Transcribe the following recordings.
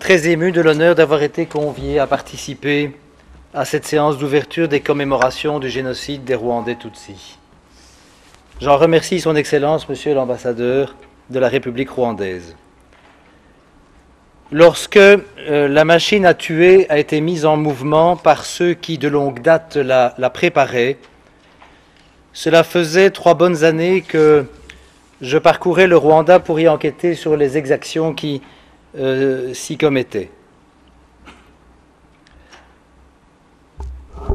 très ému de l'honneur d'avoir été convié à participer à cette séance d'ouverture des commémorations du génocide des Rwandais Tutsis. J'en remercie son Excellence, Monsieur l'ambassadeur de la République rwandaise. Lorsque la machine à tuer a été mise en mouvement par ceux qui de longue date la préparaient, cela faisait 3 bonnes années que je parcourais le Rwanda pour y enquêter sur les exactions qui s'y commettaient.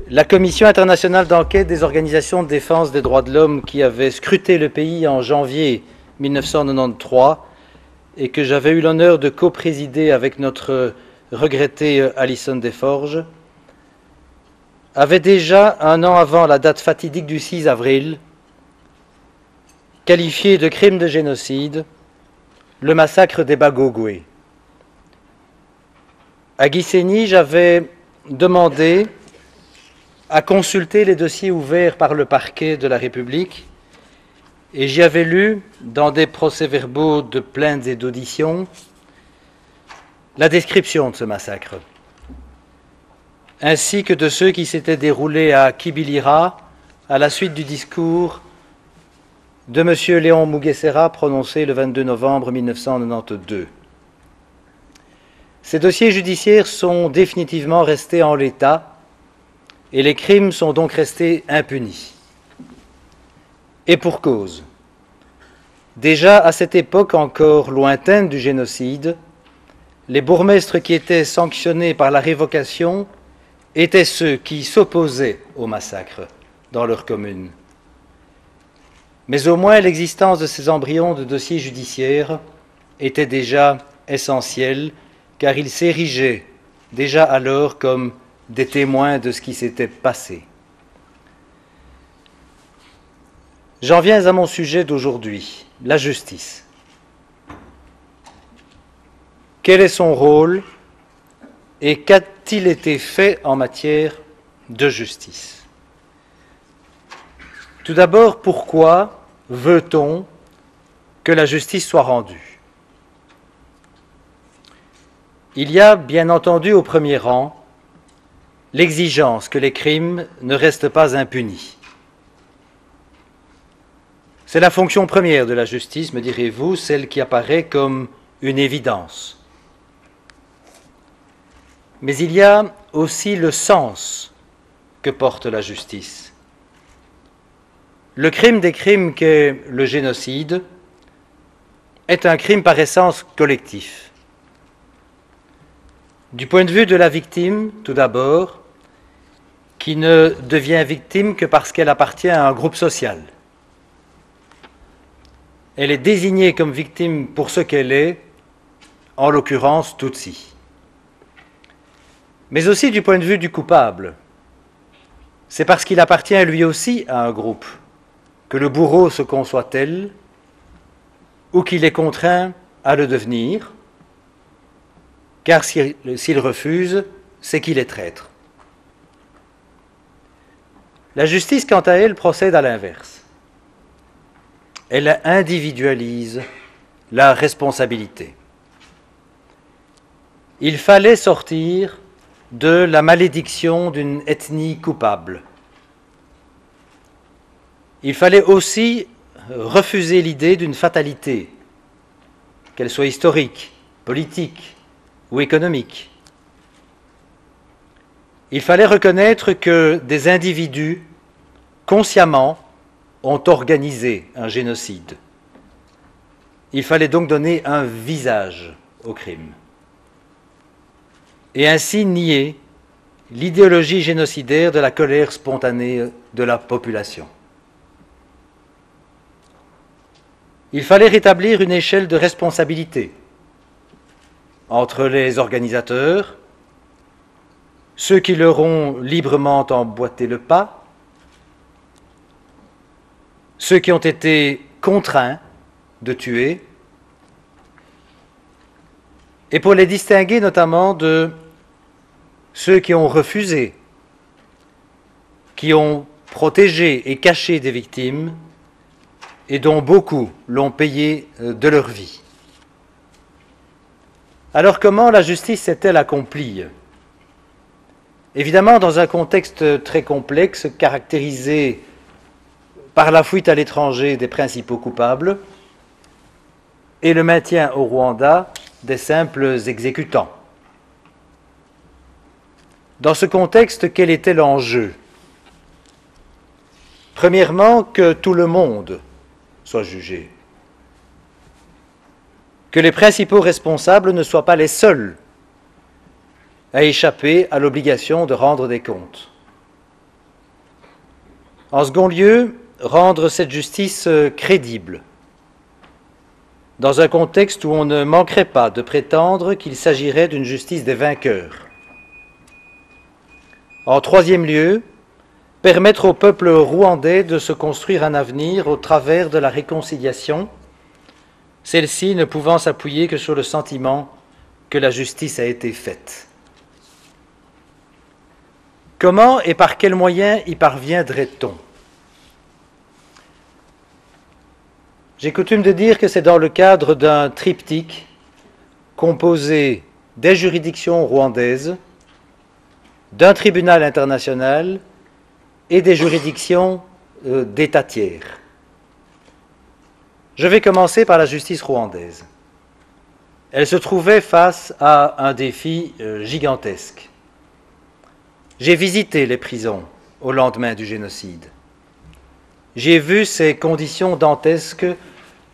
La Commission internationale d'enquête des organisations de défense des droits de l'homme qui avait scruté le pays en janvier 1993 et que j'avais eu l'honneur de coprésider avec notre regretté Alison Desforges, avait déjà, 1 an avant la date fatidique du 6 avril, qualifié de crime de génocide le massacre des Bagogwe. À Gisenyi, j'avais demandé à consulter les dossiers ouverts par le parquet de la République et j'y avais lu, dans des procès-verbaux de plaintes et d'auditions, la description de ce massacre, ainsi que de ceux qui s'étaient déroulés à Kibilira à la suite du discours de M. Léon Mugesera prononcé le 22 novembre 1992. Ces dossiers judiciaires sont définitivement restés en l'état et les crimes sont donc restés impunis. Et pour cause. Déjà à cette époque encore lointaine du génocide, les bourgmestres qui étaient sanctionnés par la révocation étaient ceux qui s'opposaient au massacre dans leur commune. Mais au moins l'existence de ces embryons de dossiers judiciaires était déjà essentielle, car ils s'érigeaient déjà alors comme des témoins de ce qui s'était passé. J'en viens à mon sujet d'aujourd'hui, la justice. Quel est son rôle et qu'a-t-il été fait en matière de justice? Tout d'abord, pourquoi veut-on que la justice soit rendue? Il y a bien entendu au premier rang l'exigence que les crimes ne restent pas impunis. C'est la fonction première de la justice, me direz-vous, celle qui apparaît comme une évidence. Mais il y a aussi le sens que porte la justice. Le crime des crimes qu'est le génocide est un crime par essence collectif. Du point de vue de la victime, tout d'abord, qui ne devient victime que parce qu'elle appartient à un groupe social. Elle est désignée comme victime pour ce qu'elle est, en l'occurrence Tutsi. Mais aussi du point de vue du coupable. C'est parce qu'il appartient lui aussi à un groupe que le bourreau se conçoit tel ou qu'il est contraint à le devenir, car s'il refuse, c'est qu'il est traître. La justice, quant à elle, procède à l'inverse. Elle individualise la responsabilité. Il fallait sortir de la malédiction d'une ethnie coupable. Il fallait aussi refuser l'idée d'une fatalité, qu'elle soit historique, politique ou économique. Il fallait reconnaître que des individus, consciemment, ont organisé un génocide. Il fallait donc donner un visage au crime. Et ainsi nier l'idéologie génocidaire de la colère spontanée de la population. Il fallait rétablir une échelle de responsabilité entre les organisateurs, ceux qui leur ont librement emboîté le pas, ceux qui ont été contraints de tuer, et pour les distinguer notamment de ceux qui ont refusé, qui ont protégé et caché des victimes, et dont beaucoup l'ont payé de leur vie. Alors comment la justice s'est-elle accomplie? Évidemment, dans un contexte très complexe, caractérisé par la fuite à l'étranger des principaux coupables et le maintien au Rwanda des simples exécutants. Dans ce contexte, quel était l'enjeu? Premièrement, que tout le monde soit jugé, que les principaux responsables ne soient pas les seuls à échapper à l'obligation de rendre des comptes. En second lieu, rendre cette justice crédible, dans un contexte où on ne manquerait pas de prétendre qu'il s'agirait d'une justice des vainqueurs. En troisième lieu, permettre au peuple rwandais de se construire un avenir au travers de la réconciliation, celle-ci ne pouvant s'appuyer que sur le sentiment que la justice a été faite. Comment et par quels moyens y parviendrait-on? J'ai coutume de dire que c'est dans le cadre d'un triptyque composé des juridictions rwandaises, d'un tribunal international et des juridictions d'États tiers. Je vais commencer par la justice rwandaise. Elle se trouvait face à un défi gigantesque. J'ai visité les prisons au lendemain du génocide. J'ai vu ces conditions dantesques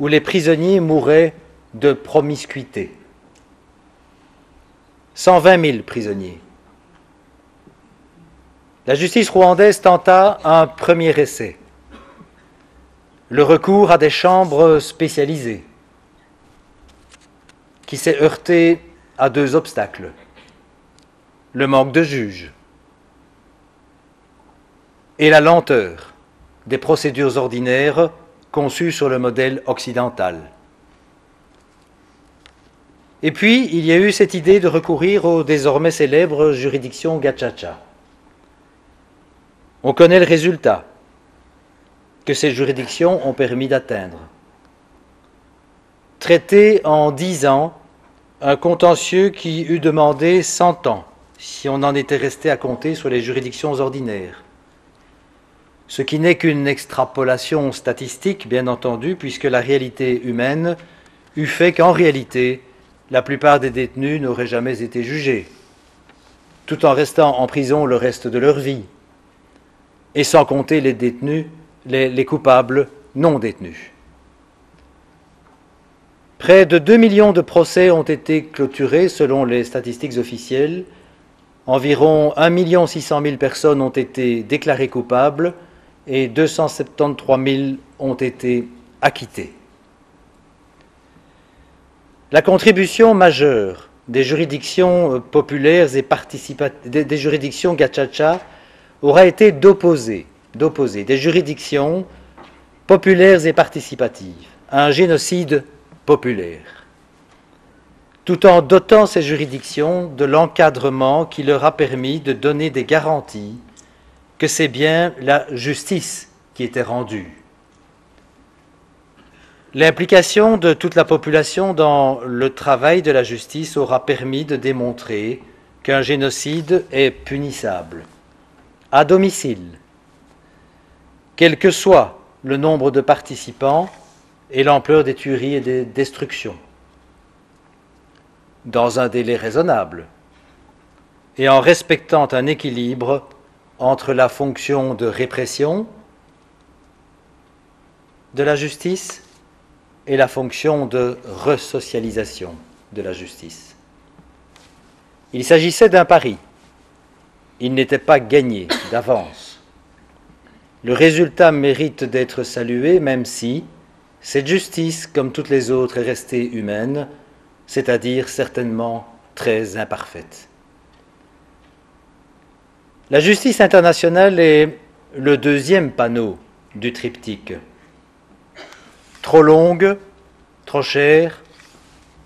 où les prisonniers mouraient de promiscuité. 120 000 prisonniers. La justice rwandaise tenta un premier essai, le recours à des chambres spécialisées, qui s'est heurté à deux obstacles, le manque de juges et la lenteur des procédures ordinaires conçues sur le modèle occidental. Et puis, il y a eu cette idée de recourir aux désormais célèbres juridictions Gacaca. On connaît le résultat que ces juridictions ont permis d'atteindre. Traiter en 10 ans un contentieux qui eût demandé 100 ans si on en était resté à compter sur les juridictions ordinaires. Ce qui n'est qu'une extrapolation statistique, bien entendu, puisque la réalité humaine eût fait qu'en réalité, la plupart des détenus n'auraient jamais été jugés, tout en restant en prison le reste de leur vie, et sans compter les détenus, les coupables non détenus. Près de 2 millions de procès ont été clôturés selon les statistiques officielles. Environ 1 600 000 personnes ont été déclarées coupables et 273 000 ont été acquittées. La contribution majeure des juridictions populaires et des juridictions Gacaca aura été d'opposer des juridictions populaires et participatives à un génocide populaire, tout en dotant ces juridictions de l'encadrement qui leur a permis de donner des garanties que c'est bien la justice qui était rendue. L'implication de toute la population dans le travail de la justice aura permis de démontrer qu'un génocide est punissable, à domicile, quel que soit le nombre de participants et l'ampleur des tueries et des destructions, dans un délai raisonnable et en respectant un équilibre entre la fonction de répression de la justice et la fonction de resocialisation de la justice. Il s'agissait d'un pari. Il n'était pas gagné d'avance. Le résultat mérite d'être salué, même si cette justice, comme toutes les autres, est restée humaine, c'est-à-dire certainement très imparfaite. La justice internationale est le deuxième panneau du triptyque. Trop longue, trop chère,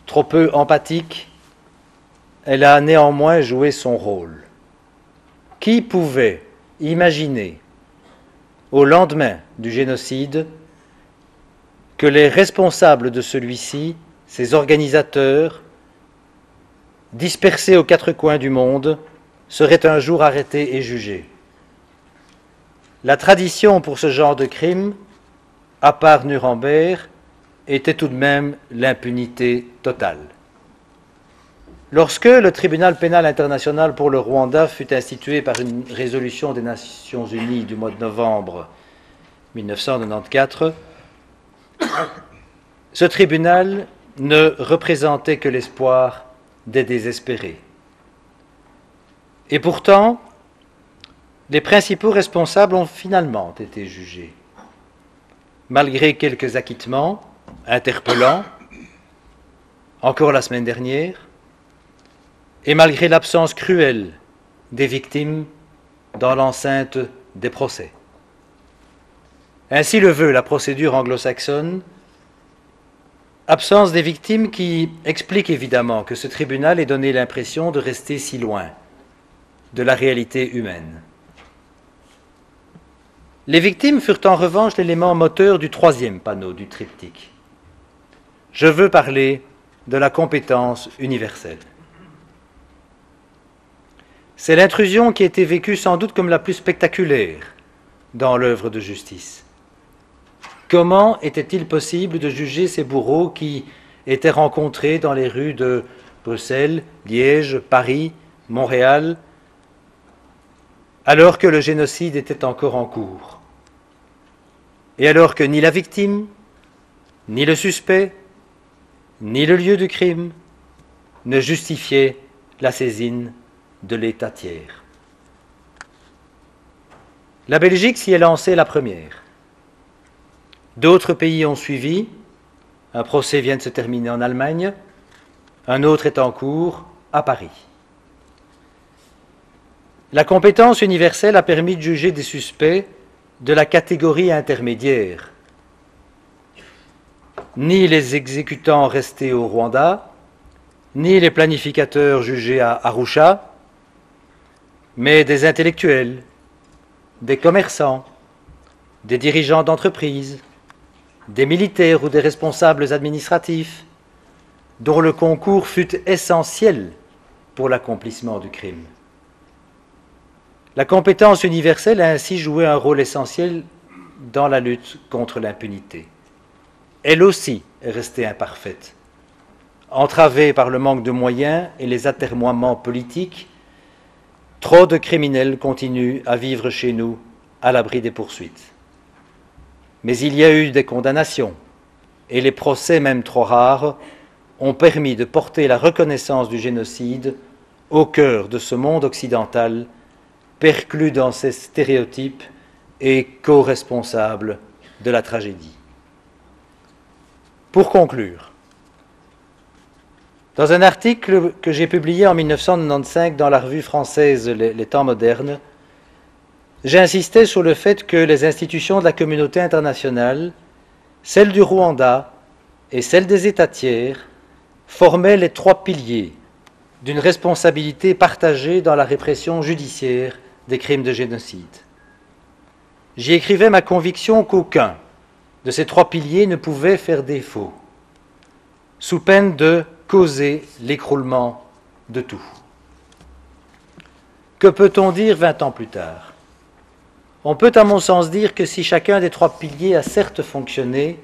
trop peu empathique, elle a néanmoins joué son rôle. Qui pouvait imaginer, au lendemain du génocide, que les responsables de celui-ci, ses organisateurs, dispersés aux quatre coins du monde, seraient un jour arrêtés et jugés. La tradition pour ce genre de crime, à part Nuremberg, était tout de même l'impunité totale. Lorsque le tribunal pénal international pour le Rwanda fut institué par une résolution des Nations Unies du mois de novembre 1994, ce tribunal ne représentait que l'espoir des désespérés. Et pourtant, les principaux responsables ont finalement été jugés. Malgré quelques acquittements interpellants, encore la semaine dernière, et malgré l'absence cruelle des victimes dans l'enceinte des procès. Ainsi le veut la procédure anglo-saxonne, absence des victimes qui explique évidemment que ce tribunal ait donné l'impression de rester si loin de la réalité humaine. Les victimes furent en revanche l'élément moteur du troisième panneau du triptyque. Je veux parler de la compétence universelle. C'est l'intrusion qui a été vécue sans doute comme la plus spectaculaire dans l'œuvre de justice. Comment était-il possible de juger ces bourreaux qui étaient rencontrés dans les rues de Bruxelles, Liège, Paris, Montréal, alors que le génocide était encore en cours, et alors que ni la victime, ni le suspect, ni le lieu du crime ne justifiaient la saisine de l'État tiers. La Belgique s'y est lancée la première. D'autres pays ont suivi. Un procès vient de se terminer en Allemagne. Un autre est en cours à Paris. La compétence universelle a permis de juger des suspects de la catégorie intermédiaire. Ni les exécutants restés au Rwanda, ni les planificateurs jugés à Arusha, mais des intellectuels, des commerçants, des dirigeants d'entreprises, des militaires ou des responsables administratifs, dont le concours fut essentiel pour l'accomplissement du crime. La compétence universelle a ainsi joué un rôle essentiel dans la lutte contre l'impunité. Elle aussi est restée imparfaite, entravée par le manque de moyens et les atermoiements politiques. Trop de criminels continuent à vivre chez nous à l'abri des poursuites. Mais il y a eu des condamnations, et les procès, même trop rares, ont permis de porter la reconnaissance du génocide au cœur de ce monde occidental, perclus dans ses stéréotypes et co-responsable de la tragédie. Pour conclure, dans un article que j'ai publié en 1995 dans la revue française Les Temps modernes, j'insistais sur le fait que les institutions de la communauté internationale, celles du Rwanda et celles des États tiers, formaient les trois piliers d'une responsabilité partagée dans la répression judiciaire des crimes de génocide. J'y écrivais ma conviction qu'aucun de ces trois piliers ne pouvait faire défaut, sous peine de causer l'écroulement de tout. Que peut-on dire 20 ans plus tard? On peut, à mon sens, dire que si chacun des trois piliers a certes fonctionné,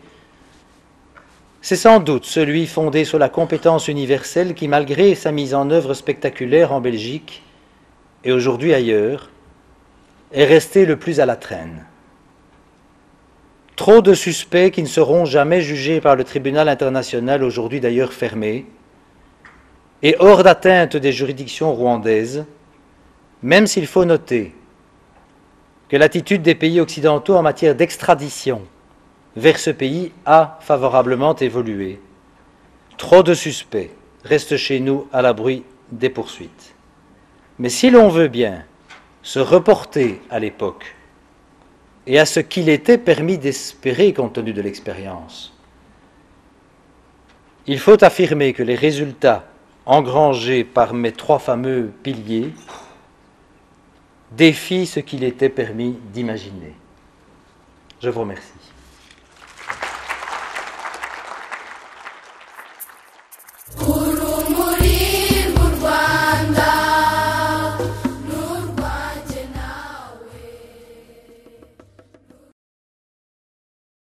c'est sans doute celui fondé sur la compétence universelle qui, malgré sa mise en œuvre spectaculaire en Belgique et aujourd'hui ailleurs, est resté le plus à la traîne. Trop de suspects qui ne seront jamais jugés par le tribunal international, aujourd'hui d'ailleurs fermé, et hors d'atteinte des juridictions rwandaises, même s'il faut noter que l'attitude des pays occidentaux en matière d'extradition vers ce pays a favorablement évolué. Trop de suspects restent chez nous à l'abri des poursuites. Mais si l'on veut bien se reporter à l'époque et à ce qu'il était permis d'espérer compte tenu de l'expérience, il faut affirmer que les résultats engrangés par mes trois fameux piliers défient ce qu'il était permis d'imaginer. Je vous remercie.